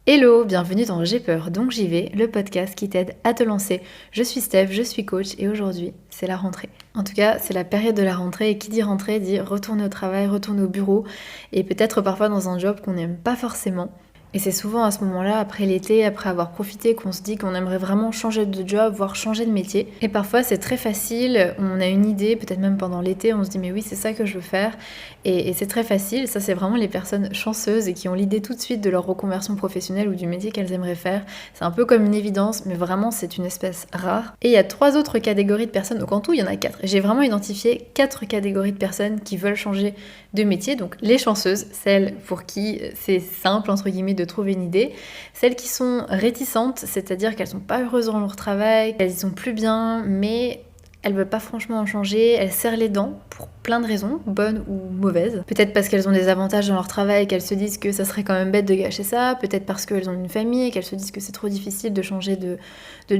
Hello, bienvenue dans J'ai peur, donc j'y vais, le podcast qui t'aide à te lancer. Je suis Steph, je suis coach et aujourd'hui, c'est la rentrée. En tout cas, c'est la période de la rentrée et qui dit rentrée dit retourner au travail, retourner au bureau et peut-être parfois dans un job qu'on n'aime pas forcément. Et c'est souvent à ce moment-là, après l'été, après avoir profité, qu'on se dit qu'on aimerait vraiment changer de job, voire changer de métier. Et parfois, c'est très facile, on a une idée, peut-être même pendant l'été, on se dit mais oui, c'est ça que je veux faire. Et c'est très facile, ça c'est vraiment les personnes chanceuses et qui ont l'idée tout de suite de leur reconversion professionnelle ou du métier qu'elles aimeraient faire. C'est un peu comme une évidence, mais vraiment c'est une espèce rare. Et il y a 3 autres catégories de personnes, donc en tout il y en a 4. J'ai vraiment identifié 4 catégories de personnes qui veulent changer de métier. Donc les chanceuses, celles pour qui c'est simple entre guillemets de trouver une idée, celles qui sont réticentes, c'est-à-dire qu'elles sont pas heureuses dans leur travail, qu'elles y sont plus bien, mais elles veulent pas franchement en changer, elles serrent les dents pour plein de raisons, bonnes ou mauvaises. Peut-être parce qu'elles ont des avantages dans leur travail et qu'elles se disent que ça serait quand même bête de gâcher ça, peut-être parce qu'elles ont une famille et qu'elles se disent que c'est trop difficile de changer de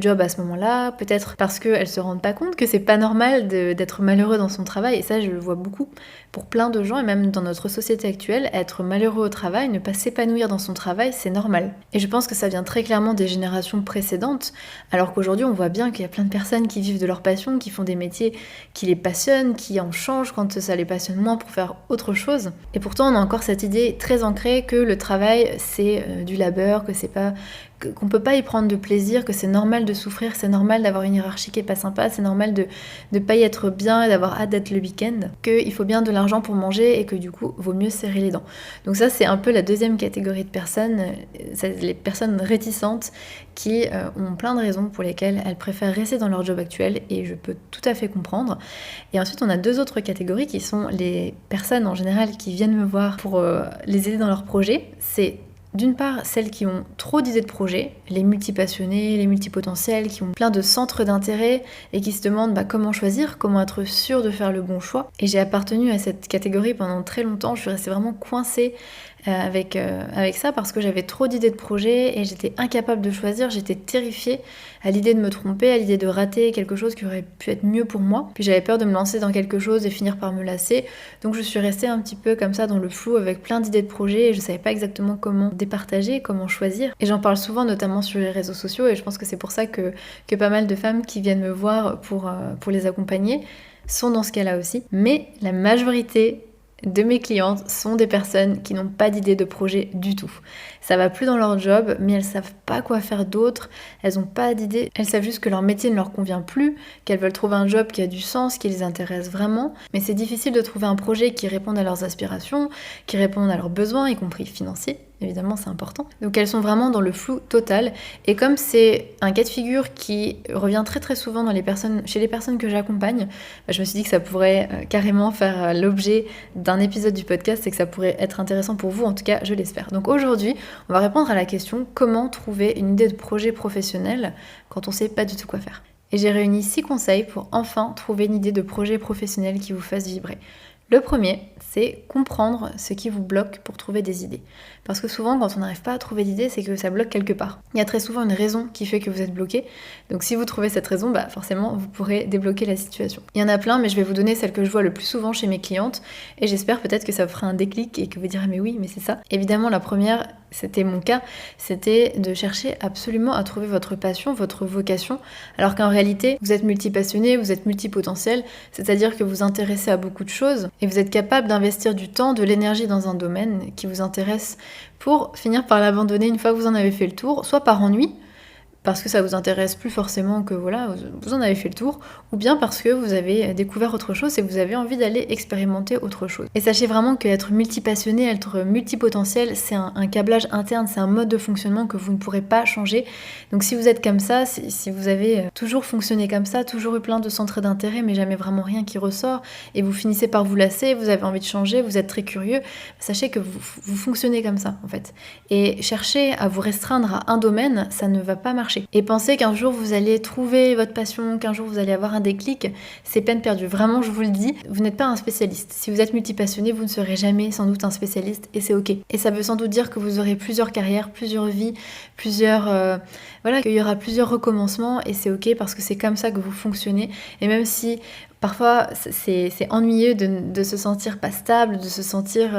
job à ce moment-là, peut-être parce qu'elles se rendent pas compte que c'est pas normal d'être malheureux dans son travail, et ça je le vois beaucoup pour plein de gens, et même dans notre société actuelle, être malheureux au travail, ne pas s'épanouir dans son travail, c'est normal. Et je pense que ça vient très clairement des générations précédentes, alors qu'aujourd'hui on voit bien qu'il y a plein de personnes qui vivent de leur passion, qui font des métiers qui les passionnent, qui en changent quand ça les passionne moins pour faire autre chose. Et pourtant on a encore cette idée très ancrée que le travail c'est du labeur, que c'est pas qu'on peut pas y prendre de plaisir, que c'est normal de souffrir, c'est normal d'avoir une hiérarchie qui est pas sympa, c'est normal de pas y être bien et d'avoir hâte d'être le week-end, qu'il faut bien de l'argent pour manger et que du coup vaut mieux serrer les dents. Donc ça c'est un peu la deuxième catégorie de personnes, les personnes réticentes qui ont plein de raisons pour lesquelles elles préfèrent rester dans leur job actuel, et je peux tout à fait comprendre. Et ensuite on a 2 autres catégories qui sont les personnes en général qui viennent me voir pour les aider dans leurs projets. C'est d'une part, celles qui ont trop d'idées de projets, les multipassionnés, les multipotentiels, qui ont plein de centres d'intérêt et qui se demandent comment choisir, comment être sûr de faire le bon choix. Et j'ai appartenu à cette catégorie pendant très longtemps, je suis restée vraiment coincée avec ça parce que j'avais trop d'idées de projets et j'étais incapable de choisir, j'étais terrifiée à l'idée de me tromper, à l'idée de rater quelque chose qui aurait pu être mieux pour moi. Puis j'avais peur de me lancer dans quelque chose et finir par me lasser, donc je suis restée un petit peu comme ça dans le flou avec plein d'idées de projets et je savais pas exactement comment départager, comment choisir. Et j'en parle souvent notamment sur les réseaux sociaux, et je pense que c'est pour ça que pas mal de femmes qui viennent me voir pour les accompagner sont dans ce cas-là aussi. Mais la majorité de mes clientes sont des personnes qui n'ont pas d'idée de projet du tout. Ça va plus dans leur job, mais elles savent pas quoi faire d'autre, elles ont pas d'idée, elles savent juste que leur métier ne leur convient plus, qu'elles veulent trouver un job qui a du sens, qui les intéresse vraiment, mais c'est difficile de trouver un projet qui réponde à leurs aspirations, qui réponde à leurs besoins, y compris financiers. Évidemment, c'est important. Donc elles sont vraiment dans le flou total. Et comme c'est un cas de figure qui revient très très souvent chez les personnes que j'accompagne, je me suis dit que ça pourrait carrément faire l'objet d'un épisode du podcast et que ça pourrait être intéressant pour vous, en tout cas je l'espère. Donc aujourd'hui, on va répondre à la question comment trouver une idée de projet professionnel quand on sait pas du tout quoi faire. Et j'ai réuni 6 conseils pour enfin trouver une idée de projet professionnel qui vous fasse vibrer. Le premier, c'est comprendre ce qui vous bloque pour trouver des idées. Parce que souvent, quand on n'arrive pas à trouver d'idées, c'est que ça bloque quelque part. Il y a très souvent une raison qui fait que vous êtes bloqué. Donc si vous trouvez cette raison, forcément, vous pourrez débloquer la situation. Il y en a plein, mais je vais vous donner celle que je vois le plus souvent chez mes clientes. Et j'espère peut-être que ça vous fera un déclic et que vous direz « mais oui, mais c'est ça ». Évidemment, la première, c'était mon cas, c'était de chercher absolument à trouver votre passion, votre vocation, alors qu'en réalité, vous êtes multipassionné, vous êtes multipotentiel, c'est-à-dire que vous vous intéressez à beaucoup de choses et vous êtes capable d'investir du temps, de l'énergie dans un domaine qui vous intéresse pour finir par l'abandonner une fois que vous en avez fait le tour, soit par ennui, parce que ça vous intéresse plus forcément que voilà, vous en avez fait le tour, ou bien parce que vous avez découvert autre chose et vous avez envie d'aller expérimenter autre chose. Et sachez vraiment qu'être multipassionné, être multipotentiel, c'est un câblage interne, c'est un mode de fonctionnement que vous ne pourrez pas changer. Donc si vous êtes comme ça, si vous avez toujours fonctionné comme ça, toujours eu plein de centres d'intérêt, mais jamais vraiment rien qui ressort, et vous finissez par vous lasser, vous avez envie de changer, vous êtes très curieux, sachez que vous fonctionnez comme ça en fait. Et chercher à vous restreindre à un domaine, ça ne va pas marcher. Et pensez qu'un jour vous allez trouver votre passion, qu'un jour vous allez avoir un déclic, c'est peine perdue. Vraiment, je vous le dis, vous n'êtes pas un spécialiste. Si vous êtes multipassionné, vous ne serez jamais sans doute un spécialiste et c'est ok. Et ça veut sans doute dire que vous aurez plusieurs carrières, plusieurs vies, qu'il y aura plusieurs recommencements et c'est ok parce que c'est comme ça que vous fonctionnez. Et même si Parfois, c'est ennuyeux de se sentir pas stable, de se sentir...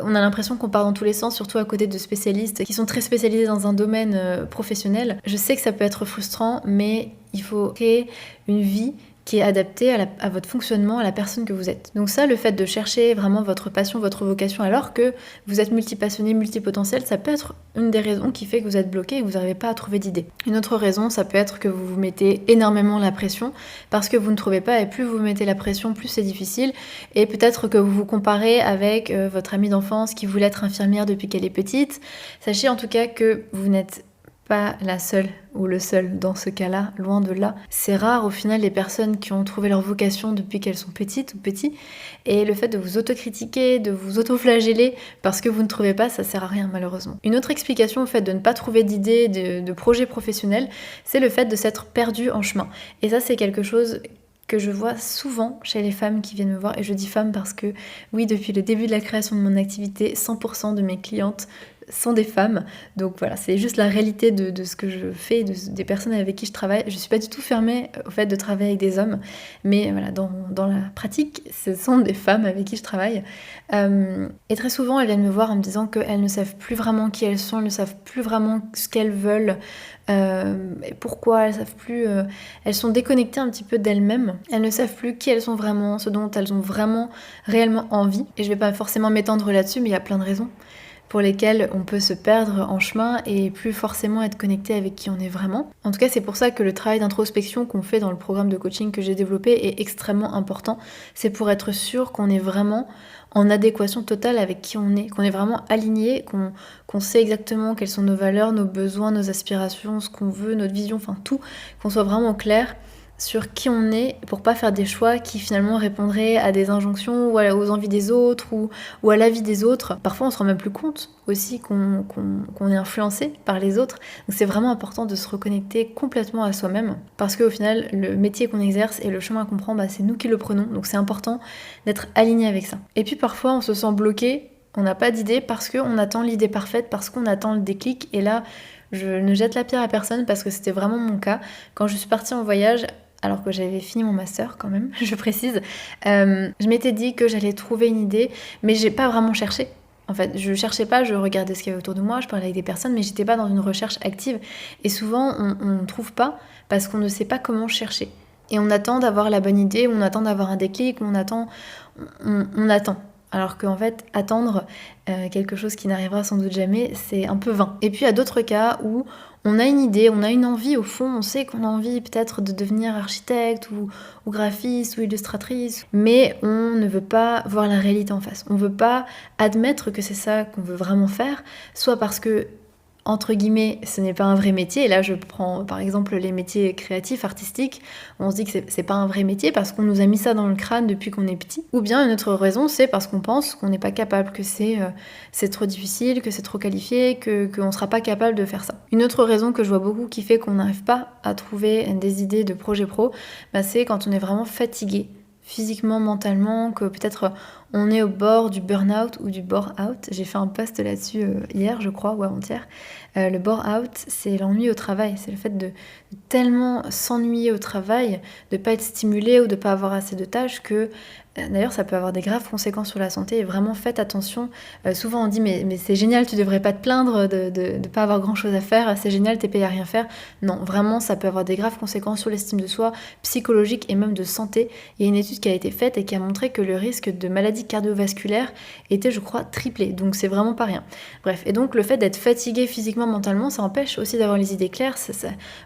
on a l'impression qu'on part dans tous les sens, surtout à côté de spécialistes qui sont très spécialisés dans un domaine professionnel. Je sais que ça peut être frustrant, mais il faut créer une vie qui est adaptée à votre fonctionnement, à la personne que vous êtes. Donc ça, le fait de chercher vraiment votre passion, votre vocation, alors que vous êtes multipassionné, multipotentiel, ça peut être une des raisons qui fait que vous êtes bloqué et que vous n'arrivez pas à trouver d'idées. Une autre raison, ça peut être que vous vous mettez énormément la pression parce que vous ne trouvez pas, et plus vous mettez la pression, plus c'est difficile. Et peut-être que vous vous comparez avec votre amie d'enfance qui voulait être infirmière depuis qu'elle est petite. Sachez en tout cas que vous n'êtes pas la seule ou le seul dans ce cas-là, loin de là. C'est rare au final les personnes qui ont trouvé leur vocation depuis qu'elles sont petites ou petits, et le fait de vous autocritiquer, de vous autoflageller parce que vous ne trouvez pas, ça sert à rien malheureusement. Une autre explication au fait de ne pas trouver d'idées, de projets professionnels, c'est le fait de s'être perdu en chemin. Et ça c'est quelque chose que je vois souvent chez les femmes qui viennent me voir, et je dis femmes parce que oui, depuis le début de la création de mon activité, 100% de mes clientes sont des femmes, donc voilà, c'est juste la réalité de ce que je fais, des personnes avec qui je travaille. Je suis pas du tout fermée au fait de travailler avec des hommes, mais voilà, dans la pratique, ce sont des femmes avec qui je travaille, et très souvent elles viennent me voir en me disant qu'elles ne savent plus vraiment qui elles sont, elles ne savent plus vraiment ce qu'elles veulent, et pourquoi elles savent plus, elles sont déconnectées un petit peu d'elles-mêmes, elles ne savent plus qui elles sont vraiment, ce dont elles ont vraiment réellement envie. Et je vais pas forcément m'étendre là-dessus, mais il y a plein de raisons pour lesquelles on peut se perdre en chemin et plus forcément être connecté avec qui on est vraiment. En tout cas, c'est pour ça que le travail d'introspection qu'on fait dans le programme de coaching que j'ai développé est extrêmement important. C'est pour être sûr qu'on est vraiment en adéquation totale avec qui on est, qu'on est vraiment aligné, qu'on sait exactement quelles sont nos valeurs, nos besoins, nos aspirations, ce qu'on veut, notre vision, enfin tout, qu'on soit vraiment clair sur qui on est pour pas faire des choix qui finalement répondraient à des injonctions ou aux envies des autres ou à l'avis des autres. Parfois on se rend même plus compte aussi qu'on est influencé par les autres. Donc c'est vraiment important de se reconnecter complètement à soi-même parce qu'au final le métier qu'on exerce et le chemin qu'on prend, c'est nous qui le prenons. Donc c'est important d'être aligné avec ça. Et puis parfois on se sent bloqué, on n'a pas d'idée parce qu'on attend l'idée parfaite, parce qu'on attend le déclic. Et là je ne jette la pierre à personne parce que c'était vraiment mon cas. Quand je suis partie en voyage, alors que j'avais fini mon master quand même, je précise, je m'étais dit que j'allais trouver une idée, mais j'ai pas vraiment cherché. En fait, je cherchais pas, je regardais ce qu'il y avait autour de moi, je parlais avec des personnes, mais j'étais pas dans une recherche active. Et souvent, on ne trouve pas parce qu'on ne sait pas comment chercher. Et on attend d'avoir la bonne idée, on attend d'avoir un déclic, on attend. Alors qu'en fait, attendre quelque chose qui n'arrivera sans doute jamais, c'est un peu vain. Et puis, il y a d'autres cas où on a une idée, on a une envie, au fond, on sait qu'on a envie peut-être de devenir architecte ou graphiste ou illustratrice, mais on ne veut pas voir la réalité en face. On ne veut pas admettre que c'est ça qu'on veut vraiment faire, soit parce que entre guillemets, ce n'est pas un vrai métier. Et là, je prends par exemple les métiers créatifs, artistiques. On se dit que c'est pas un vrai métier parce qu'on nous a mis ça dans le crâne depuis qu'on est petit. Ou bien une autre raison, c'est parce qu'on pense qu'on n'est pas capable, que c'est trop difficile, que c'est trop qualifié, qu'on ne sera pas capable de faire ça. Une autre raison que je vois beaucoup qui fait qu'on n'arrive pas à trouver des idées de projets pro, c'est quand on est vraiment fatigué. Physiquement, mentalement, que peut-être on est au bord du burn-out ou du bore-out. J'ai fait un post là-dessus hier, je crois, ou avant-hier. Le bore-out, c'est l'ennui au travail. C'est le fait de tellement s'ennuyer au travail, de ne pas être stimulé ou de ne pas avoir assez de tâches que... D'ailleurs, ça peut avoir des graves conséquences sur la santé et vraiment faites attention. Souvent on dit mais c'est génial, tu devrais pas te plaindre de pas avoir grand chose à faire, c'est génial, t'es payé à rien faire. Non, vraiment ça peut avoir des graves conséquences sur l'estime de soi, psychologique et même de santé. Il y a une étude qui a été faite et qui a montré que le risque de maladies cardiovasculaires était, je crois, triplé. Donc c'est vraiment pas rien. Bref, et donc le fait d'être fatigué physiquement, mentalement, ça empêche aussi d'avoir les idées claires.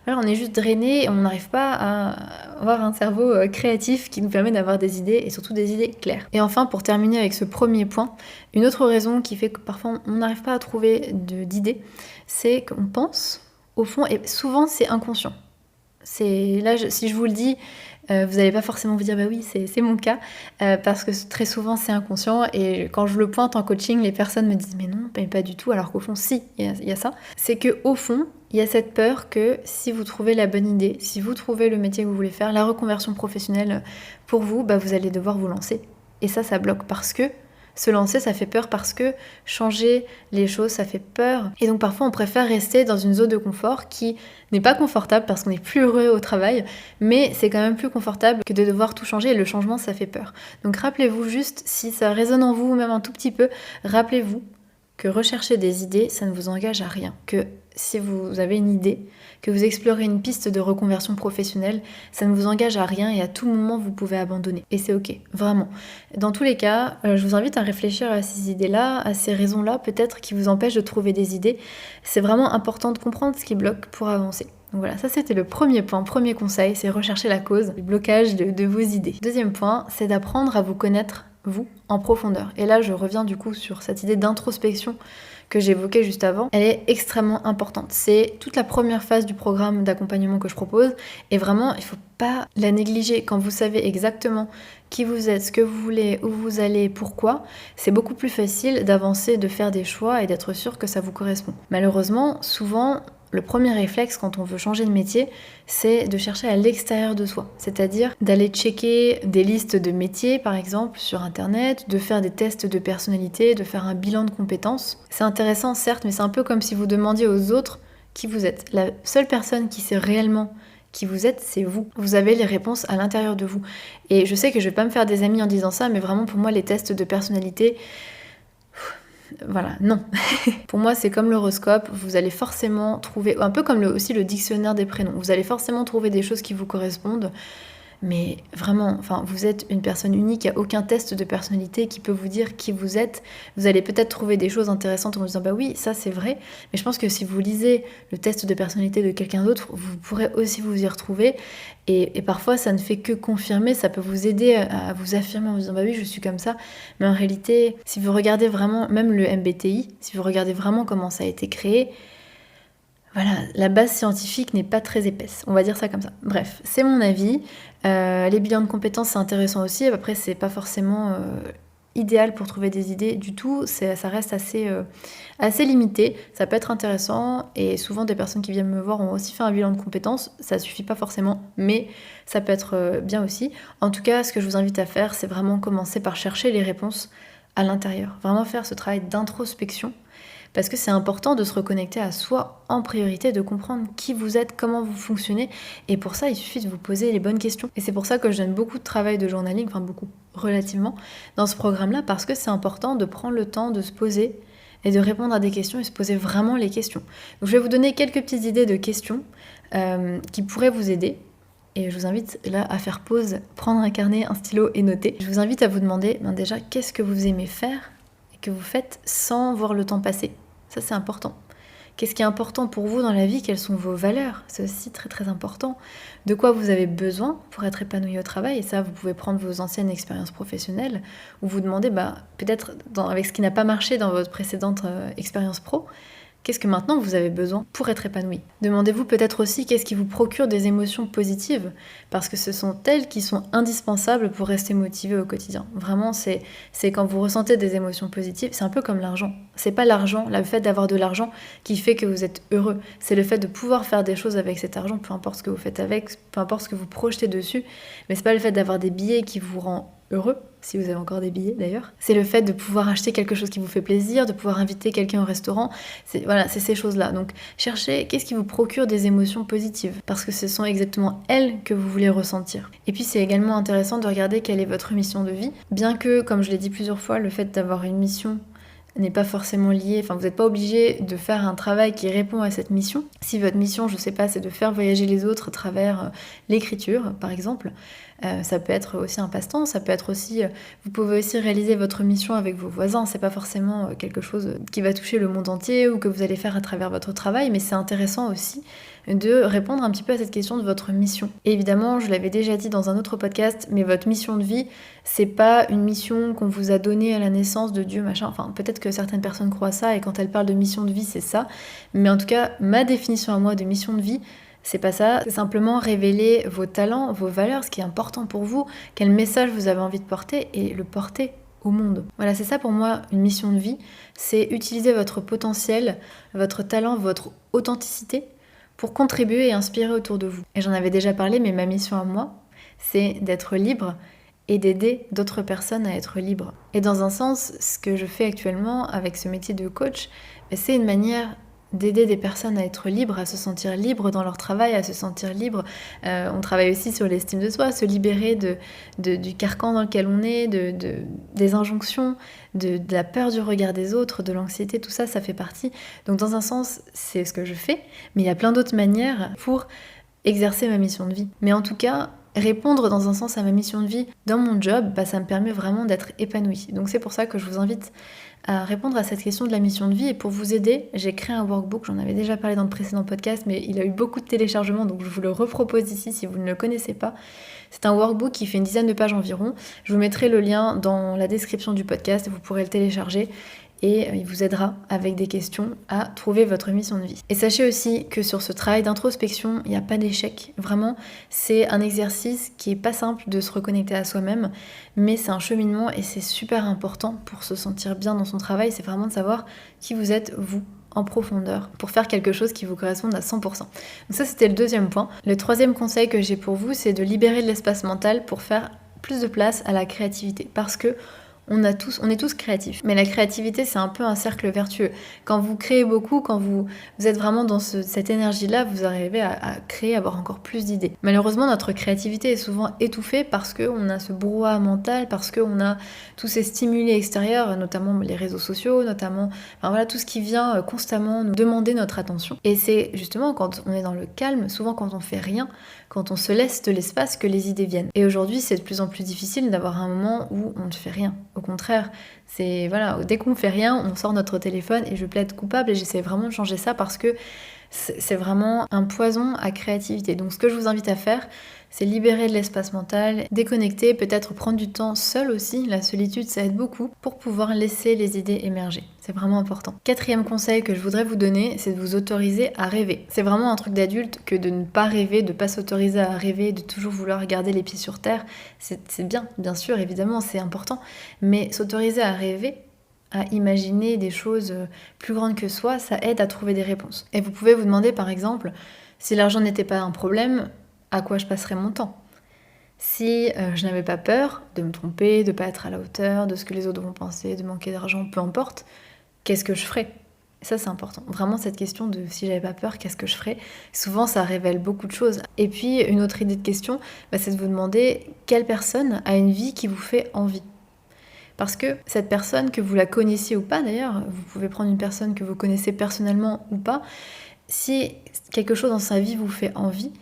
Voilà, on est juste drainé et on n'arrive pas à avoir un cerveau créatif qui nous permet d'avoir des idées et surtout des idées claires. Et enfin, pour terminer avec ce premier point, une autre raison qui fait que parfois on n'arrive pas à trouver d'idées, c'est qu'on pense, au fond, et souvent c'est inconscient. Si je vous le dis, vous n'allez pas forcément vous dire bah oui, c'est mon cas, parce que très souvent c'est inconscient, et quand je le pointe en coaching, les personnes me disent mais non, pas du tout, alors qu'au fond si, il y a ça. C'est qu'au fond, il y a cette peur que si vous trouvez la bonne idée, si vous trouvez le métier que vous voulez faire, la reconversion professionnelle pour vous, vous allez devoir vous lancer. Et ça bloque parce que Se lancer, ça fait peur parce que changer les choses, ça fait peur. Et donc parfois, on préfère rester dans une zone de confort qui n'est pas confortable parce qu'on n'est plus heureux au travail, mais c'est quand même plus confortable que de devoir tout changer et le changement, ça fait peur. Donc rappelez-vous juste, si ça résonne en vous, même un tout petit peu, rappelez-vous que rechercher des idées, ça ne vous engage à rien. Que si vous avez une idée, que vous explorez une piste de reconversion professionnelle, ça ne vous engage à rien et à tout moment vous pouvez abandonner. Et c'est ok, vraiment. Dans tous les cas, je vous invite à réfléchir à ces idées-là, à ces raisons-là peut-être qui vous empêchent de trouver des idées. C'est vraiment important de comprendre ce qui bloque pour avancer. Donc voilà, ça c'était le premier point, premier conseil, c'est rechercher la cause du blocage de vos idées. Deuxième point, c'est d'apprendre à vous connaître, vous, en profondeur. Et là, je reviens du coup sur cette idée d'introspection que j'évoquais juste avant. Elle est extrêmement importante. C'est toute la première phase du programme d'accompagnement que je propose. Et vraiment, il ne faut pas la négliger. Quand vous savez exactement qui vous êtes, ce que vous voulez, où vous allez, pourquoi, c'est beaucoup plus facile d'avancer, de faire des choix et d'être sûr que ça vous correspond. Malheureusement, souvent, le premier réflexe quand on veut changer de métier, c'est de chercher à l'extérieur de soi. C'est-à-dire d'aller checker des listes de métiers, par exemple, sur Internet, de faire des tests de personnalité, de faire un bilan de compétences. C'est intéressant, certes, mais c'est un peu comme si vous demandiez aux autres qui vous êtes. La seule personne qui sait réellement qui vous êtes, c'est vous. Vous avez les réponses à l'intérieur de vous. Et je sais que je vais pas me faire des amis en disant ça, mais vraiment pour moi, les tests de personnalité... Voilà, non. Pour moi, c'est comme l'horoscope, vous allez forcément trouver, un peu comme aussi le dictionnaire des prénoms, vous allez forcément trouver des choses qui vous correspondent, mais vraiment, enfin, vous êtes une personne unique, il n'y a aucun test de personnalité qui peut vous dire qui vous êtes. Vous allez peut-être trouver des choses intéressantes en vous disant bah oui, ça c'est vrai, mais je pense que si vous lisez le test de personnalité de quelqu'un d'autre, vous pourrez aussi vous y retrouver. Et parfois, ça ne fait que confirmer, ça peut vous aider à vous affirmer en vous disant bah oui, je suis comme ça. Mais en réalité, si vous regardez vraiment, même le MBTI, si vous regardez vraiment comment ça a été créé, voilà, la base scientifique n'est pas très épaisse, on va dire ça comme ça. Bref, c'est mon avis. Les bilans de compétences, c'est intéressant aussi. Après, c'est pas forcément idéal pour trouver des idées du tout. Ça reste assez limité. Ça peut être intéressant. Et souvent, des personnes qui viennent me voir ont aussi fait un bilan de compétences. Ça suffit pas forcément, mais ça peut être bien aussi. En tout cas, ce que je vous invite à faire, c'est vraiment commencer par chercher les réponses à l'intérieur. Vraiment faire ce travail d'introspection. Parce que c'est important de se reconnecter à soi en priorité, de comprendre qui vous êtes, comment vous fonctionnez. Et pour ça, il suffit de vous poser les bonnes questions. Et c'est pour ça que je donne beaucoup de travail de journaling, enfin beaucoup, relativement, dans ce programme-là, parce que c'est important de prendre le temps de se poser et de répondre à des questions et se poser vraiment les questions. Donc je vais vous donner quelques petites idées de questions qui pourraient vous aider. Et je vous invite là à faire pause, prendre un carnet, un stylo et noter. Je vous invite à vous demander déjà qu'est-ce que vous aimez faire et que vous faites sans voir le temps passer. Ça, c'est important. Qu'est-ce qui est important pour vous dans la vie? Quelles sont vos valeurs? C'est aussi très très important. De quoi vous avez besoin pour être épanoui au travail? Et ça, vous pouvez prendre vos anciennes expériences professionnelles ou vous demander, peut-être avec ce qui n'a pas marché dans votre précédente expérience pro, qu'est-ce que maintenant vous avez besoin pour être épanoui? Demandez-vous peut-être aussi qu'est-ce qui vous procure des émotions positives, parce que ce sont elles qui sont indispensables pour rester motivé au quotidien. Vraiment, c'est quand vous ressentez des émotions positives, c'est un peu comme l'argent. C'est pas l'argent, le fait d'avoir de l'argent qui fait que vous êtes heureux. C'est le fait de pouvoir faire des choses avec cet argent, peu importe ce que vous faites avec, peu importe ce que vous projetez dessus, mais c'est pas le fait d'avoir des billets qui vous rend heureux, si vous avez encore des billets d'ailleurs. C'est le fait de pouvoir acheter quelque chose qui vous fait plaisir, de pouvoir inviter quelqu'un au restaurant. C'est ces choses-là. Donc cherchez qu'est-ce qui vous procure des émotions positives, parce que ce sont exactement elles que vous voulez ressentir. Et puis c'est également intéressant de regarder quelle est votre mission de vie, bien que, comme je l'ai dit plusieurs fois, le fait d'avoir une mission n'est pas forcément lié, enfin vous n'êtes pas obligé de faire un travail qui répond à cette mission. Si votre mission, je sais pas, c'est de faire voyager les autres à travers l'écriture, par exemple, ça peut être aussi un passe-temps, ça peut être aussi, vous pouvez aussi réaliser votre mission avec vos voisins, c'est pas forcément quelque chose qui va toucher le monde entier ou que vous allez faire à travers votre travail, mais c'est intéressant aussi de répondre un petit peu à cette question de votre mission. Et évidemment, je l'avais déjà dit dans un autre podcast, mais votre mission de vie, c'est pas une mission qu'on vous a donnée à la naissance de Dieu, machin, enfin peut-être que certaines personnes croient ça, et quand elles parlent de mission de vie, c'est ça, mais en tout cas, ma définition à moi de mission de vie, c'est pas ça, c'est simplement révéler vos talents, vos valeurs, ce qui est important pour vous, quel message vous avez envie de porter, et le porter au monde. Voilà, c'est ça pour moi une mission de vie, c'est utiliser votre potentiel, votre talent, votre authenticité pour contribuer et inspirer autour de vous. Et j'en avais déjà parlé, mais ma mission à moi, c'est d'être libre et d'aider d'autres personnes à être libres. Et dans un sens, ce que je fais actuellement avec ce métier de coach, c'est une manière d'aider des personnes à être libres, à se sentir libres dans leur travail, à se sentir libres. On travaille aussi sur l'estime de soi, se libérer du carcan dans lequel on est, des injonctions, de la peur du regard des autres, de l'anxiété, tout ça, ça fait partie. Donc dans un sens, c'est ce que je fais, mais il y a plein d'autres manières pour exercer ma mission de vie. Mais en tout cas, répondre dans un sens à ma mission de vie dans mon job, ça me permet vraiment d'être épanouie. Donc c'est pour ça que je vous invite à répondre à cette question de la mission de vie. Et pour vous aider, j'ai créé un workbook, j'en avais déjà parlé dans le précédent podcast, mais il a eu beaucoup de téléchargements, donc je vous le repropose ici si vous ne le connaissez pas. C'est un workbook qui fait une dizaine de pages environ. Je vous mettrai le lien dans la description du podcast, vous pourrez le télécharger. Et il vous aidera avec des questions à trouver votre mission de vie. Et sachez aussi que sur ce travail d'introspection, il n'y a pas d'échec. Vraiment, c'est un exercice qui est pas simple de se reconnecter à soi-même, mais c'est un cheminement et c'est super important pour se sentir bien dans son travail. C'est vraiment de savoir qui vous êtes, vous, en profondeur, pour faire quelque chose qui vous corresponde à 100%. Donc ça, c'était le deuxième point. Le troisième conseil que j'ai pour vous, c'est de libérer de l'espace mental pour faire plus de place à la créativité. Parce que on est tous créatifs. Mais la créativité, c'est un peu un cercle vertueux. Quand vous créez beaucoup, quand vous êtes vraiment dans cette énergie-là, vous arrivez à créer, à avoir encore plus d'idées. Malheureusement, notre créativité est souvent étouffée parce qu'on a ce brouhaha mental, parce qu'on a tous ces stimuli extérieurs, notamment les réseaux sociaux, notamment tout ce qui vient constamment nous demander notre attention. Et c'est justement quand on est dans le calme, souvent quand on fait rien, quand on se laisse de l'espace, que les idées viennent. Et aujourd'hui, c'est de plus en plus difficile d'avoir un moment où on ne fait rien. Au contraire, c'est dès qu'on fait rien, on sort notre téléphone et je plaide coupable et j'essaie vraiment de changer ça parce que c'est vraiment un poison à créativité. Donc ce que je vous invite à faire, c'est libérer de l'espace mental, déconnecter, peut-être prendre du temps seul aussi. La solitude, ça aide beaucoup pour pouvoir laisser les idées émerger. C'est vraiment important. Quatrième conseil que je voudrais vous donner, c'est de vous autoriser à rêver. C'est vraiment un truc d'adulte que de ne pas rêver, de ne pas s'autoriser à rêver, de toujours vouloir garder les pieds sur terre. C'est bien sûr, évidemment, c'est important. Mais s'autoriser à rêver, à imaginer des choses plus grandes que soi, ça aide à trouver des réponses. Et vous pouvez vous demander par exemple, si l'argent n'était pas un problème, à quoi je passerais mon temps? Si je n'avais pas peur de me tromper, de ne pas être à la hauteur, de ce que les autres vont penser, de manquer d'argent, peu importe, qu'est-ce que je ferais? Ça c'est important. Vraiment cette question de si j'avais pas peur, qu'est-ce que je ferais? Souvent ça révèle beaucoup de choses. Et puis une autre idée de question, c'est de vous demander quelle personne a une vie qui vous fait envie. Parce que cette personne, que vous la connaissiez ou pas d'ailleurs, vous pouvez prendre une personne que vous connaissez personnellement ou pas, si quelque chose dans sa vie vous fait envie,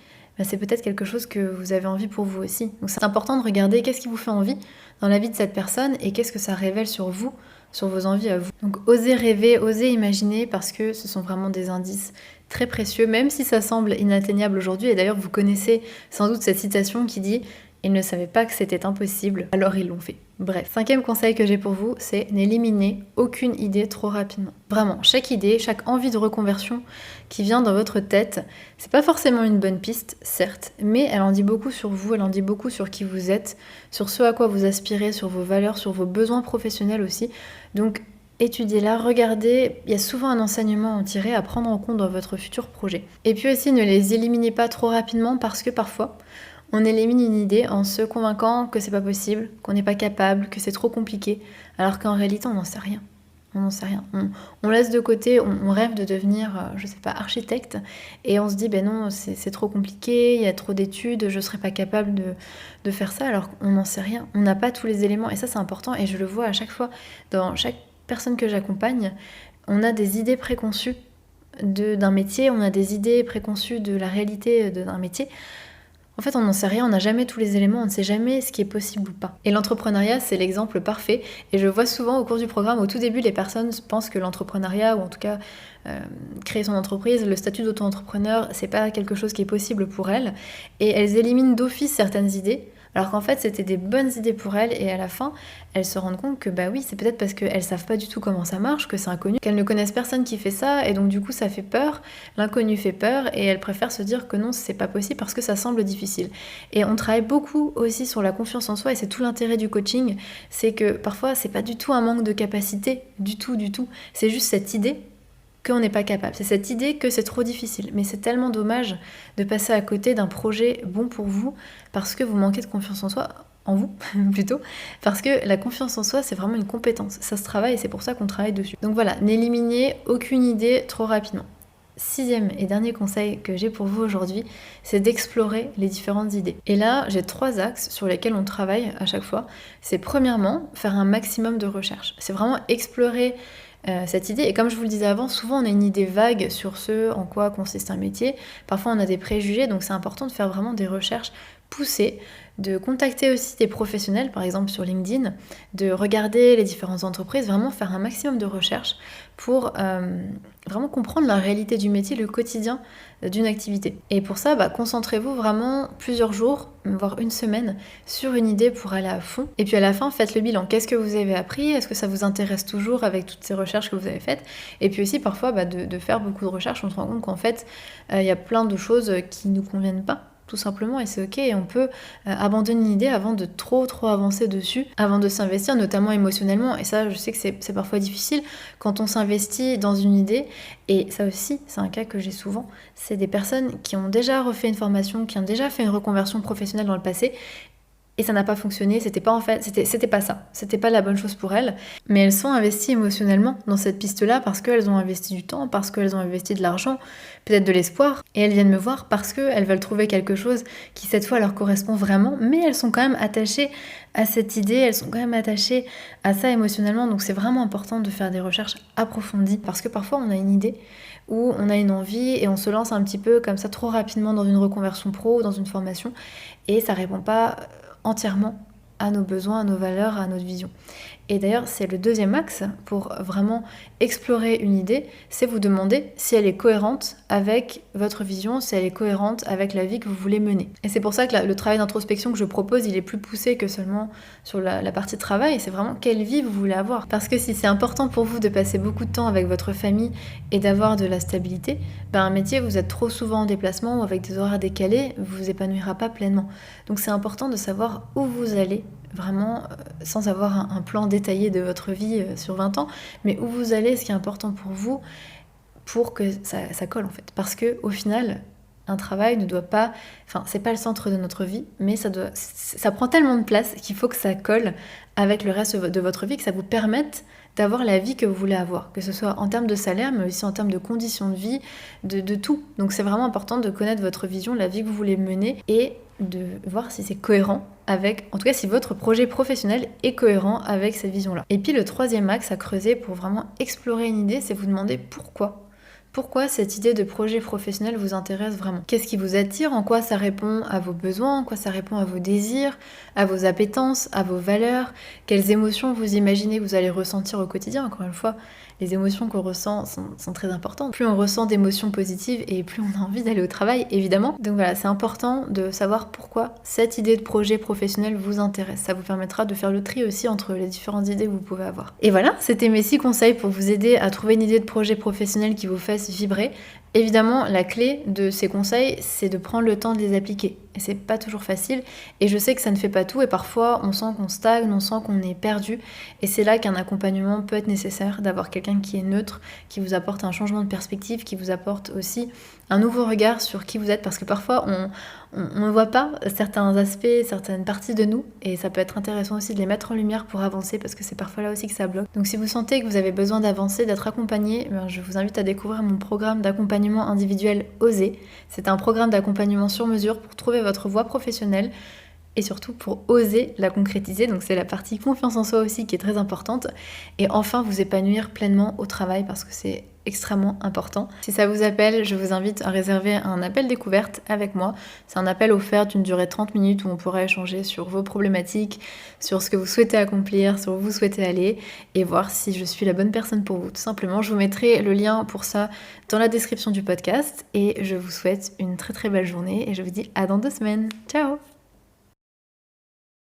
c'est peut-être quelque chose que vous avez envie pour vous aussi. Donc c'est important de regarder qu'est-ce qui vous fait envie dans la vie de cette personne et qu'est-ce que ça révèle sur vous, sur vos envies à vous. Donc osez rêver, osez imaginer parce que ce sont vraiment des indices très précieux, même si ça semble inatteignable aujourd'hui. Et d'ailleurs vous connaissez sans doute cette citation qui dit « Ils ne savaient pas que c'était impossible, alors ils l'ont fait ». Bref, cinquième conseil que j'ai pour vous, c'est n'éliminez aucune idée trop rapidement. Vraiment, chaque idée, chaque envie de reconversion qui vient dans votre tête, c'est pas forcément une bonne piste, certes, mais elle en dit beaucoup sur vous, elle en dit beaucoup sur qui vous êtes, sur ce à quoi vous aspirez, sur vos valeurs, sur vos besoins professionnels aussi. Donc étudiez-la, regardez, il y a souvent un enseignement à en tirer, à prendre en compte dans votre futur projet. Et puis aussi, ne les éliminez pas trop rapidement parce que parfois, on élimine une idée en se convainquant que c'est pas possible, qu'on n'est pas capable, que c'est trop compliqué, alors qu'en réalité on n'en sait rien. On n'en sait rien. On laisse de côté, on rêve de devenir, architecte, et on se dit non, c'est trop compliqué, il y a trop d'études, je serais pas capable de faire ça, alors qu'on n'en sait rien. On n'a pas tous les éléments, et ça c'est important, et je le vois à chaque fois, dans chaque personne que j'accompagne, on a des idées préconçues d'un métier, on a des idées préconçues de la réalité d'un métier. En fait, on n'en sait rien, on n'a jamais tous les éléments, on ne sait jamais ce qui est possible ou pas. Et l'entrepreneuriat, c'est l'exemple parfait. Et je vois souvent au cours du programme, au tout début, les personnes pensent que l'entrepreneuriat, ou en tout cas créer son entreprise, le statut d'auto-entrepreneur, c'est pas quelque chose qui est possible pour elles. Et elles éliminent d'office certaines idées, alors qu'en fait, c'était des bonnes idées pour elles. Et à la fin, elles se rendent compte que oui, c'est peut-être parce qu'elles savent pas du tout comment ça marche, que c'est inconnu, qu'elles ne connaissent personne qui fait ça, et donc du coup ça fait peur, l'inconnu fait peur, et elles préfèrent se dire que non, c'est pas possible parce que ça semble difficile. Et on travaille beaucoup aussi sur la confiance en soi, et c'est tout l'intérêt du coaching, c'est que parfois c'est pas du tout un manque de capacité, du tout, c'est juste cette idée qu'on n'est pas capable. C'est cette idée que c'est trop difficile. Mais c'est tellement dommage de passer à côté d'un projet bon pour vous parce que vous manquez de confiance en soi. en vous plutôt, parce que la confiance en soi c'est vraiment une compétence, ça se travaille et c'est pour ça qu'on travaille dessus. Donc voilà, n'éliminez aucune idée trop rapidement. 6e et dernier conseil que j'ai pour vous aujourd'hui, c'est d'explorer les différentes idées. Et là, j'ai 3 axes sur lesquels on travaille à chaque fois. C'est premièrement, faire un maximum de recherches. C'est vraiment explorer cette idée. Et comme je vous le disais avant, souvent on a une idée vague sur ce en quoi consiste un métier. Parfois on a des préjugés, donc c'est important de faire vraiment des recherches poussées, de contacter aussi des professionnels, par exemple sur LinkedIn, de regarder les différentes entreprises, vraiment faire un maximum de recherches pour vraiment comprendre la réalité du métier, le quotidien d'une activité. Et pour ça, concentrez-vous vraiment plusieurs jours, voire une semaine, sur une idée pour aller à fond. Et puis à la fin, faites le bilan. Qu'est-ce que vous avez appris? Est-ce que ça vous intéresse toujours avec toutes ces recherches que vous avez faites? Et puis aussi, parfois, de faire beaucoup de recherches, on se rend compte qu'en fait, il y a plein de choses qui ne nous conviennent pas, tout simplement, et c'est ok, et on peut abandonner une idée avant de trop avancer dessus, avant de s'investir, notamment émotionnellement. Et ça, je sais que c'est parfois difficile quand on s'investit dans une idée, et ça aussi, c'est un cas que j'ai souvent, c'est des personnes qui ont déjà refait une formation, qui ont déjà fait une reconversion professionnelle dans le passé, et ça n'a pas fonctionné, c'était pas ça, c'était pas la bonne chose pour elles, mais elles sont investies émotionnellement dans cette piste-là parce qu'elles ont investi du temps, parce qu'elles ont investi de l'argent, peut-être de l'espoir, et elles viennent me voir parce qu'elles veulent trouver quelque chose qui cette fois leur correspond vraiment, mais elles sont quand même attachées à cette idée, elles sont quand même attachées à ça émotionnellement, donc c'est vraiment important de faire des recherches approfondies, parce que parfois on a une idée où on a une envie et on se lance un petit peu comme ça trop rapidement dans une reconversion pro ou dans une formation, et ça répond pas entièrement à nos besoins, à nos valeurs, à notre vision. Et d'ailleurs, c'est le 2e axe pour vraiment explorer une idée, c'est vous demander si elle est cohérente avec votre vision, si elle est cohérente avec la vie que vous voulez mener. Et c'est pour ça que le travail d'introspection que je propose, il est plus poussé que seulement sur la partie travail, c'est vraiment quelle vie vous voulez avoir. Parce que si c'est important pour vous de passer beaucoup de temps avec votre famille et d'avoir de la stabilité, un métier, vous êtes trop souvent en déplacement ou avec des horaires décalés, vous vous épanouira pas pleinement. Donc c'est important de savoir où vous allez, vraiment sans avoir un plan détaillé de votre vie sur 20 ans, mais où vous allez, ce qui est important pour vous, pour que ça colle en fait. Parce que au final, un travail ne doit pas... c'est pas le centre de notre vie, mais ça prend tellement de place qu'il faut que ça colle avec le reste de votre vie, que ça vous permette d'avoir la vie que vous voulez avoir, que ce soit en termes de salaire, mais aussi en termes de conditions de vie, de tout. Donc c'est vraiment important de connaître votre vision, la vie que vous voulez mener, et de voir si c'est cohérent avec, en tout cas si votre projet professionnel est cohérent avec cette vision-là. Et puis le 3e axe à creuser pour vraiment explorer une idée, c'est vous demander pourquoi. Pourquoi cette idée de projet professionnel vous intéresse vraiment? Qu'est-ce qui vous attire? En quoi ça répond à vos besoins? En quoi ça répond à vos désirs, à vos appétences, à vos valeurs? Quelles émotions vous imaginez que vous allez ressentir au quotidien? Encore une fois, les émotions qu'on ressent sont très importantes. Plus on ressent d'émotions positives et plus on a envie d'aller au travail, évidemment. Donc voilà, c'est important de savoir pourquoi cette idée de projet professionnel vous intéresse. Ça vous permettra de faire le tri aussi entre les différentes idées que vous pouvez avoir. Et voilà, c'était mes 6 conseils pour vous aider à trouver une idée de projet professionnel qui vous fasse vibrer. Évidemment, la clé de ces conseils, c'est de prendre le temps de les appliquer. Et c'est pas toujours facile. Et je sais que ça ne fait pas tout. Et parfois, on sent qu'on stagne, on sent qu'on est perdu. Et c'est là qu'un accompagnement peut être nécessaire, d'avoir quelqu'un qui est neutre, qui vous apporte un changement de perspective, qui vous apporte aussi un nouveau regard sur qui vous êtes. Parce que parfois, on ne voit pas certains aspects, certaines parties de nous. Et ça peut être intéressant aussi de les mettre en lumière pour avancer, parce que c'est parfois là aussi que ça bloque. Donc si vous sentez que vous avez besoin d'avancer, d'être accompagné, je vous invite à découvrir mon programme d'accompagnement individuel Oser. C'est un programme d'accompagnement sur mesure pour trouver votre voie professionnelle et surtout pour oser la concrétiser. Donc c'est la partie confiance en soi aussi qui est très importante. Et enfin vous épanouir pleinement au travail parce que c'est extrêmement important. Si ça vous appelle, je vous invite à réserver un appel découverte avec moi. C'est un appel offert d'une durée de 30 minutes où on pourra échanger sur vos problématiques, sur ce que vous souhaitez accomplir, sur où vous souhaitez aller et voir si je suis la bonne personne pour vous. Tout simplement, je vous mettrai le lien pour ça dans la description du podcast et je vous souhaite une très très belle journée et je vous dis à dans 2 semaines. Ciao!